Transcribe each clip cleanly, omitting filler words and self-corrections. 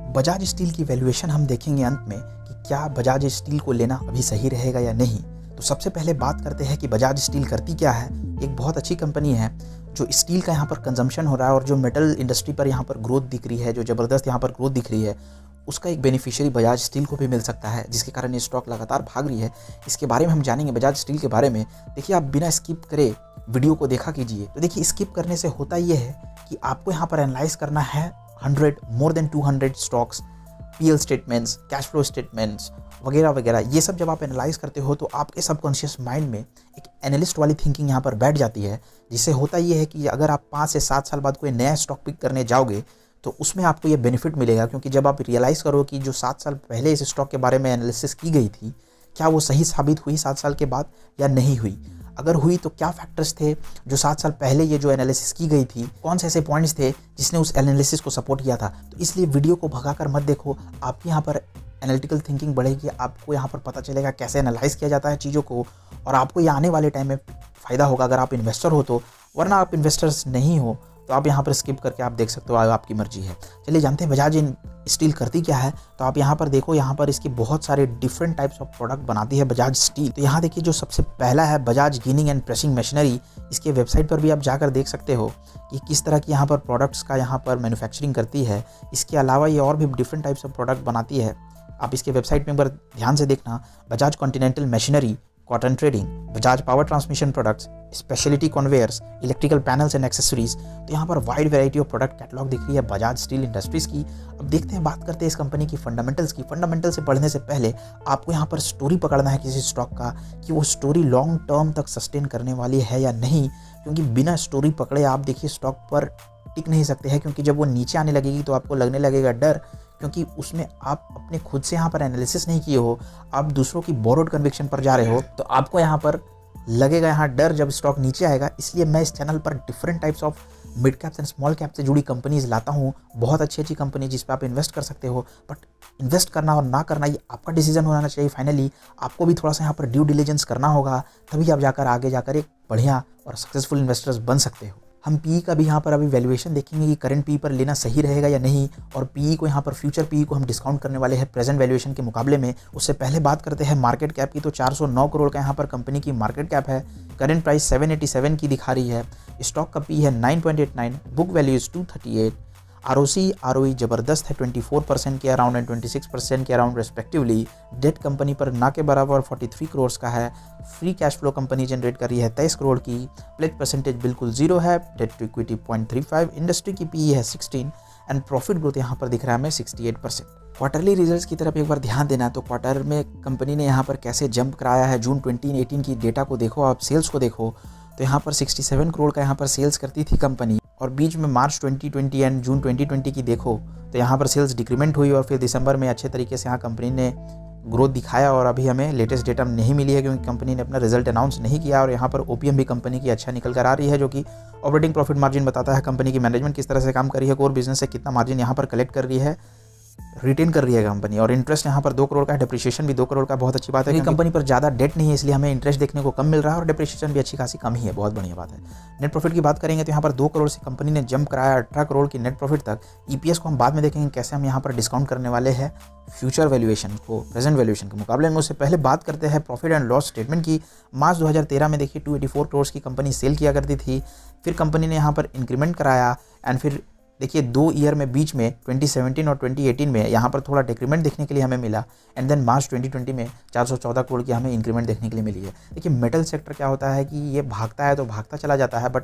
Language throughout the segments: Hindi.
बजाज स्टील की वैल्यूएशन हम देखेंगे अंत में कि क्या बजाज स्टील को लेना अभी सही रहेगा या नहीं। तो सबसे पहले बात करते हैं कि बजाज स्टील करती क्या है। एक बहुत अच्छी कंपनी है जो स्टील का यहाँ पर कंजम्पशन हो रहा है और जो मेटल इंडस्ट्री पर यहाँ पर ग्रोथ दिख रही है, जो ज़बरदस्त यहाँ पर ग्रोथ दिख रही है, उसका एक बेनिफिशियरी बजाज स्टील को भी मिल सकता है, जिसके कारण ये स्टॉक लगातार भाग रही है। इसके बारे में हम जानेंगे बजाज स्टील के बारे में। देखिए, आप बिना स्किप करे वीडियो को देखा कीजिए। तो देखिए, स्किप करने से होता ये है कि आपको यहाँ पर एनालाइज करना है 100 more than 200 stocks, PL statements, cash flow statements वगैरह वगैरह। ये सब जब आप एनालाइज करते हो तो आपके सबकॉन्शियस माइंड में एक एनालिस्ट वाली थिंकिंग यहाँ पर बैठ जाती है, जिससे होता ये है कि अगर आप 5 से 7 साल बाद कोई नया स्टॉक पिक करने जाओगे तो उसमें आपको ये बेनिफिट मिलेगा। क्योंकि जब आप रियलाइज़ करो कि जो 7 साल पहले इस स्टॉक के बारे में एनालिसिस की गई थी, क्या वो सही साबित हुई 7 साल के बाद या नहीं हुई। अगर हुई तो क्या फैक्टर्स थे जो 7 साल पहले ये जो एनालिसिस की गई थी, कौन से ऐसे पॉइंट्स थे जिसने उस एनालिसिस को सपोर्ट किया था। तो इसलिए वीडियो को भगाकर मत देखो, आपकी यहाँ पर एनालिटिकल थिंकिंग बढ़ेगी, आपको यहाँ पर पता चलेगा कैसे एनालाइज किया जाता है चीज़ों को, और आपको ये आने वाले टाइम में फ़ायदा होगा अगर आप इन्वेस्टर हो तो। वरना आप इन्वेस्टर्स नहीं हो तो आप यहाँ पर स्किप करके आप देख सकते हो, आपकी मर्जी है। चलिए जानते हैं बजाज स्टील करती क्या है। तो आप यहाँ पर देखो, यहाँ पर इसकी बहुत सारे डिफरेंट टाइप्स ऑफ प्रोडक्ट बनाती है बजाज स्टील। तो यहाँ देखिए, जो सबसे पहला है Bajaj ginning and pressing machinery. इसके वेबसाइट पर भी आप जाकर देख सकते हो कि किस तरह की यहाँ पर प्रोडक्ट्स का यहाँ पर मैन्युफैक्चरिंग करती है। इसके अलावा ये और भी डिफरेंट टाइप्स ऑफ प्रोडक्ट बनाती है। आप इसके वेबसाइट में एक बार ध्यान से देखना, Bajaj continental machinery, cotton trading, Bajaj power transmission products, speciality conveyors, electrical panels and accessories. तो यहाँ पर wide variety of product catalogue दिख रही है बजाज स्टील इंडस्ट्रीज की। अब देखते हैं, बात करते हैं इस कंपनी की फंडामेंटल्स की। फंडामेंटल से पढ़ने से पहले आपको यहाँ पर स्टोरी पकड़ना है किसी स्टॉक का, कि वो स्टोरी लॉन्ग टर्म तक सस्टेन करने वाली है या नहीं। क्योंकि बिना स्टोरी पकड़े आप देखिए स्टॉक पर टिक नहीं सकते हैं, क्योंकि जब वो नीचे आने लगेगी तो आपको लगने लगेगा डर, क्योंकि उसमें आप अपने खुद से यहाँ पर एनालिसिस नहीं किए हो, आप दूसरों की बोरोड कन्विक्शन पर जा रहे हो, तो आपको यहाँ पर लगेगा यहाँ डर जब स्टॉक नीचे आएगा। इसलिए मैं इस चैनल पर different types of mid caps and small cap से जुड़ी कंपनीज लाता हूँ, बहुत अच्छी अच्छी कंपनी जिस पर आप इन्वेस्ट कर सकते हो। बट इन्वेस्ट करना और ना करना ये आपका डिसीजन होना चाहिए। फाइनली आपको भी थोड़ा सा यहाँ पर ड्यू डिलिजेंस करना होगा, तभी आप जाकर आगे जाकर एक बढ़िया और सक्सेसफुल इन्वेस्टर्स बन सकते हो। हम पीई का भी यहाँ पर अभी वैल्यूएशन देखेंगे कि करंट पीई पर लेना सही रहेगा या नहीं, और पीई को यहाँ पर फ्यूचर पीई को हम डिस्काउंट करने वाले हैं प्रेजेंट वैल्यूएशन के मुकाबले में। उससे पहले बात करते हैं मार्केट कैप की। तो 409 करोड़ का यहाँ पर कंपनी की मार्केट कैप है, करंट प्राइस 787 की दिखा रही है, स्टॉक का पी है 9.89, book value is 238, ROC ROE ज़बरदस्त है 24% के अराउंड एंड 26% के अराउंड रेस्पेक्टिवली। डेट कंपनी पर ना के बराबर 43 करोड़ का है। Free cash flow company generate कर रही है 23 करोड़ की। प्लेज परसेंटेज बिल्कुल जीरो है, डेट टू इक्विटी 0.35, इंडस्ट्री की पीई है 16 एंड प्रॉफिट ग्रोथ यहाँ पर दिख रहा है हमें 68%। क्वार्टरली रिजल्ट्स की तरफ एक बार ध्यान देना। तो क्वार्टर में कंपनी ने यहाँ पर कैसे जंप कराया है, जून 2018 की डेटा को देखो, आप सेल्स को देखो, तो यहाँ पर 67 करोड़ का यहाँ पर सेल्स करती थी कंपनी, और बीच में मार्च 2020 एंड जून 2020 की देखो तो यहाँ पर सेल्स डिक्रीमेंट हुई, और फिर दिसंबर में अच्छे तरीके से यहाँ कंपनी ने ग्रोथ दिखाया। और अभी हमें लेटेस्ट डेटा नहीं मिली है क्योंकि कंपनी ने अपना रिजल्ट अनाउंस नहीं किया, और यहाँ पर ओपीएम भी कंपनी की अच्छा निकल कर आ रही है, जो कि ऑपरेटिंग प्रॉफिट मार्जिन बताता है कंपनी की मैनेजमेंट किस तरह से काम कर रही है, कोर बिजनेस से कितना मार्जिन यहाँ पर कलेक्ट कर रही है, रिटेन कर रही है कंपनी। और इंटरेस्ट यहाँ पर 2 करोड़ का है, डिप्रिशिएशन भी 2 करोड़ का, बहुत अच्छी बात है। कंपनी पर ज़्यादा डेट नहीं है, इसलिए हमें इंटरेस्ट देखने को कम मिल रहा है, और डिप्रिशिएशन भी अच्छी खासी कम ही है, बहुत बढ़िया बात है। नेट प्रॉफिट की बात करेंगे तो यहाँ पर 2 करोड़ से कंपनी ने जंप कराया 18 करोड़ की नेट प्रॉफिट तक। ईपीएस को हम बाद में देखेंगे कैसे हम यहाँ पर डिस्काउंट करने वाले हैं फ्यूचर वैल्यूएशन को प्रेजेंट वैल्यूएशन के मुकाबले में। उससे पहले बात करते हैं प्रॉफिट एंड लॉस स्टेटमेंट की। मार्च 2013 में देखिए 284 करोड़ की कंपनी सेल किया करती थी, फिर कंपनी ने यहाँ पर इंक्रीमेंट कराया, एंड फिर देखिए 2 ईयर में बीच में 2017 और 2018 में यहाँ पर थोड़ा डिक्रीमेंट देखने के लिए हमें मिला, एंड देन मार्च 2020 में 414 करोड़ की हमें इंक्रीमेंट देखने के लिए मिली है। देखिए मेटल सेक्टर क्या होता है कि ये भागता है तो भागता चला जाता है, बट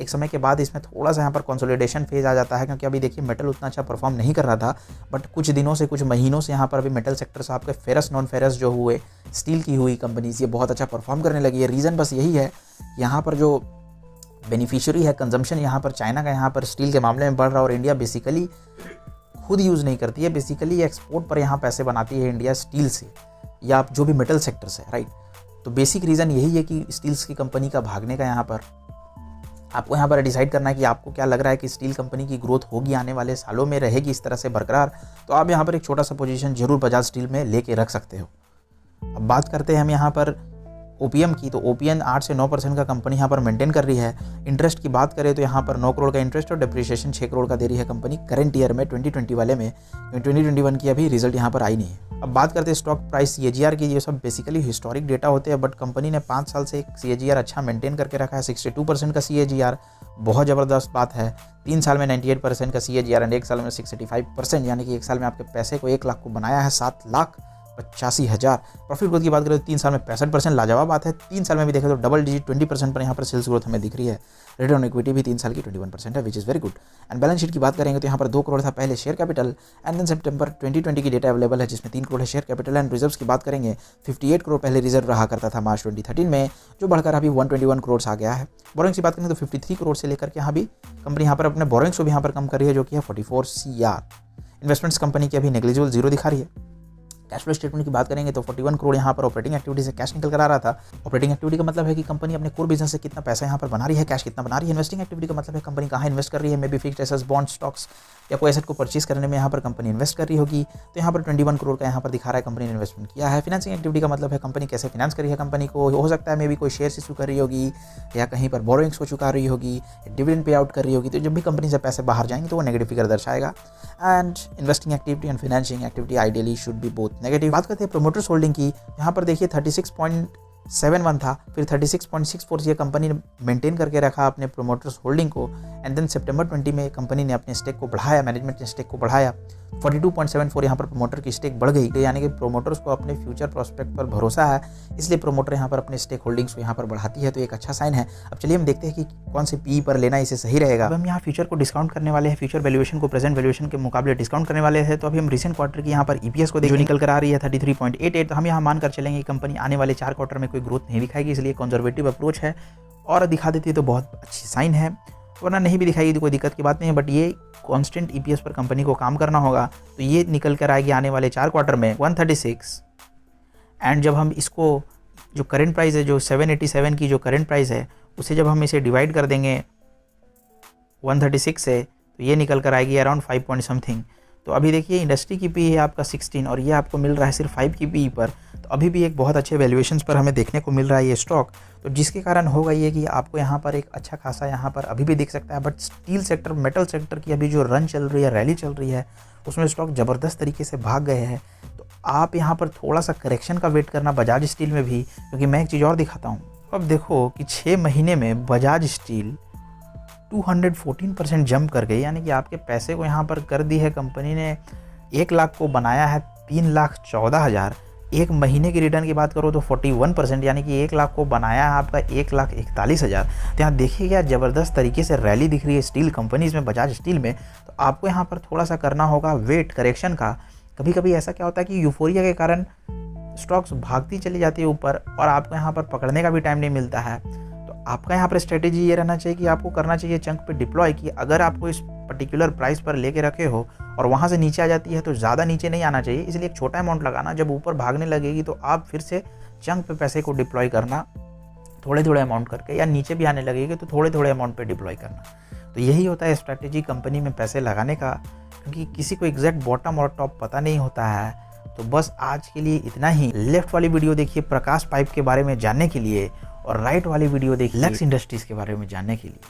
एक समय के बाद इसमें थोड़ा सा यहाँ पर कंसोलिडेशन फेज आ जाता है, क्योंकि अभी देखिए मेटल उतना अच्छा परफॉर्म नहीं कर रहा था, बट कुछ दिनों से कुछ महीनों से यहाँ पर अभी मेटल सेक्टर से आपके फेरस नॉन फेरस जो हुए स्टील की हुई कंपनीज ये बहुत अच्छा परफॉर्म करने लगी है। रीज़न बस यही है, यहाँ पर जो बेनिफिशियरी है कंजम्पशन यहाँ पर चाइना का यहाँ पर स्टील के मामले में बढ़ रहा है, और इंडिया बेसिकली खुद यूज़ नहीं करती है, बेसिकली एक्सपोर्ट पर यहाँ पैसे बनाती है इंडिया स्टील से या जो भी मेटल सेक्टर से, राइट। तो बेसिक रीज़न यही है कि स्टील्स की कंपनी का भागने का। यहाँ पर आपको यहाँ पर डिसाइड करना है कि आपको क्या लग रहा है कि स्टील कंपनी की ग्रोथ होगी आने वाले सालों में, रहेगी इस तरह से बरकरार, तो आप यहाँ पर एक छोटा सा पोजीशन जरूर बजाज स्टील में लेके रख सकते हो। अब बात करते हैं हम यहाँ पर ओपीएम की, तो ओपीएम 8 से 9% का कंपनी यहाँ पर मेंटेन कर रही है। इंटरेस्ट की बात करें तो यहाँ पर 9 करोड़ का इंटरेस्ट और डिप्रिसिएशन 6 करोड़ का दे रही है कंपनी करंट ईयर में 2020 वाले में। 2021 की अभी रिजल्ट यहाँ पर आई नहीं है। अब बात करते हैं स्टॉक प्राइस CAGR की। ये सब बेसिकली हिस्टोरिक डेटा होते हैं, बट कंपनी ने 5 साल से एक CAGR अच्छा मेंटेन करके रखा है। 62% का CAGR बहुत ज़बरदस्त बात है। 3 साल में 98% का CAGR एंड 1 साल में 65%, यानी कि 1 साल में आपके पैसे को 1 लाख को बनाया है 7,85,000। प्रॉफिट ग्रोथ की बात करें तो 3 साल में 65%, लाजवाब बात है। 3 साल में भी देखें तो डबल डिजिट 20% पर यहाँ पर सेल्स ग्रोथ हमें दिख रही है। रिटर्न ऑन इक्विटी भी 3 साल की 21% है, which is very good. And balance sheet की बात करेंगे तो यहाँ पर 2 करोड़ था पहले शेयर कैपिटल, एंड देन सितंबर 2020 की डेटा अवेलेबल है जिसमें 3 करोड़ है शेयर कैपिटल। एंड रिजर्व्स की बात करेंगे 58 करोड़ पहले रिजर्व रहा करता था मार्च 2013 में, जो बढ़कर अभी 121 करोड़ आ गया है। बोरोइंग्स की बात करेंगे तो 53 करोड़ से लेकर के यहाँ भी कंपनी यहाँ पर अपने बोरोइंग्स को भी यहाँ पर कम कर रही है, जो कि है 44 CR। इन्वेस्टमेंट्स कंपनी की अभी नेग्लिजिबल 0 दिखा रही है। कैश फ्लो स्टेटमेंट की बात करेंगे तो 41 करोड़ यहाँ पर ऑपरेटिंग एक्टिविटी से कैश निकल कर आ रहा था। ऑपरेटिंग एक्टिविटी का मतलब है कि कंपनी अपने कोर बिजनेस से कितना पैसा यहाँ पर बना रही है, कैश कितना बना रही है। इन्वेस्टिंग एक्टिविटी का मतलब है कंपनी कहाँ इन्वेस्ट कर रही है, may be fixed assets, bond, stocks या कोई एसेट को परचेज करने में यहाँ पर कंपनी इन्वेस्ट कर रही होगी। तो यहाँ पर 21 करोड़ का यहाँ पर दिखा रहा है कंपनी ने इन्वेस्टमेंट किया है। फाइनेंसिंग एक्टिविटी का मतलब है कंपनी कैसे फाइनेंस कर रही है कंपनी को। हो सकता है मे बी कोई शेयर्स इशू कर रही होगी या कहीं पर बोरोइंग्स को चुका रही होगी, डिविडेंड पे आउट कर रही होगी। तो जब भी कंपनी से पैसे बाहर जाएंगे तो वो नेगेटिव फिगर दर्शाएगा। And investing activity and financing activity ideally should be both negative. बात करते हैं प्रोमोटर्स होल्डिंग की। यहाँ पर देखिए 36.71 था, फिर 36.64 ये कंपनी ने मेंटेन करके रखा अपने प्रोमोटर्स होल्डिंग को। एंड देन सितंबर 20 में कंपनी ने अपने स्टेक को बढ़ाया, मैनेजमेंट ने स्टेक को बढ़ाया। 42.74 यहाँ पर प्रोमोटर की स्टेक बढ़ गई, यानी कि प्रोमोटर्स को अपने फ्यूचर प्रोस्पेक्ट पर भरोसा है, इसलिए प्रोमोटर यहाँ पर अपने स्टेक होल्डिंग्स को यहाँ पर बढ़ाती है, तो एक अच्छा साइन है। अब चलिए हम देखते हैं कि कौन सी PE पर लेना इसे सही रहेगा। अब हम यहाँ फ्यूचर को डिस्काउंट करने वाले हैं, फ्यूचर वैल्यूएशन को प्रेजेंट वैल्यूएशन के मुकाबले डिस्काउंट करने वाले हैं। तो अभी हम रिसेंट क्वार्टर की यहाँ पर EPS को जो निकल कर आ रही है 33.88, तो हम यहाँ मानकर चलेंगे कंपनी आने वाले 4 क्वार्टर में कोई ग्रोथ नहीं दिखाएगी, इसलिए कंजर्वेटिव अप्रोच है। और दिखा देती है तो बहुत अच्छी साइन है, वरना नहीं भी दिखाएगी तो कोई दिक्कत की बात नहीं है। बट ये कांस्टेंट EPS पर कंपनी को काम करना होगा, तो ये निकल कर आएगी आने वाले 4 क्वार्टर में 136। एंड जब हम इसको जो करंट प्राइस है, जो 787 की जो करंट प्राइस है, उसे जब हम इसे डिवाइड कर देंगे 136 से, तो ये निकल कर आएगी अराउंड 5 पॉइंट समथिंग। तो अभी देखिए इंडस्ट्री की PE है आपका 16 और ये आपको मिल रहा है सिर्फ 5 की PE पर, तो अभी भी एक बहुत अच्छे वैल्यूएशंस पर हमें देखने को मिल रहा है ये स्टॉक। तो जिसके कारण होगा ये कि आपको यहाँ पर एक अच्छा खासा यहाँ पर अभी भी दिख सकता है। But still sector, metal sector की अभी जो रन चल रही है, रैली चल रही है, उसमें स्टॉक ज़बरदस्त तरीके से भाग गए हैं। तो आप यहाँ पर थोड़ा सा करेक्शन का वेट करना बजाज स्टील में भी, क्योंकि मैं एक चीज़ और दिखाता हूँ। अब देखो कि 6 महीने में बजाज स्टील 214% जंप कर गई, यानी कि आपके पैसे को यहाँ पर कर दी है कंपनी ने 1 लाख को बनाया है 3,14,000। एक महीने की रिटर्न की बात करो तो 41%, यानी कि 1 लाख को बनाया है आपका 1,41,000। तो यहाँ देखिए क्या ज़बरदस्त तरीके से रैली दिख रही है स्टील कंपनीज में, बजाज स्टील में। तो आपको यहाँ पर थोड़ा सा करना होगा वेट करेक्शन का। कभी कभी ऐसा क्या होता है कि यूफोरिया के कारण स्टॉक्स भागती चली जाती है ऊपर और आपको यहाँ पर पकड़ने का भी टाइम नहीं मिलता है। तो आपका यहाँ पर स्ट्रेटेजी ये रहना चाहिए कि आपको करना चाहिए चंक पे डिप्लॉय, कि अगर आपको इस पर्टिकुलर प्राइस पर लेके रखे हो और वहाँ से नीचे आ जाती है तो ज़्यादा नीचे नहीं आना चाहिए, इसलिए एक छोटा अमाउंट लगाना। जब ऊपर भागने लगेगी तो आप फिर से चंक पे पैसे को डिप्लॉय करना, थोड़े थोड़े अमाउंट करके, या नीचे भी आने लगेगी तो थोड़े थोड़े अमाउंट पे डिप्लॉय करना। तो यही होता है स्ट्रैटेजी कंपनी में पैसे लगाने का, क्योंकि किसी को एग्जैक्ट बॉटम और टॉप पता नहीं होता है। तो बस आज के लिए इतना ही। लेफ्ट वाली वीडियो देखिए प्रकाश पाइप के बारे में जानने के लिए, और राइट वाली वीडियो देखिए लक्स इंडस्ट्रीज़ के बारे में जानने के लिए।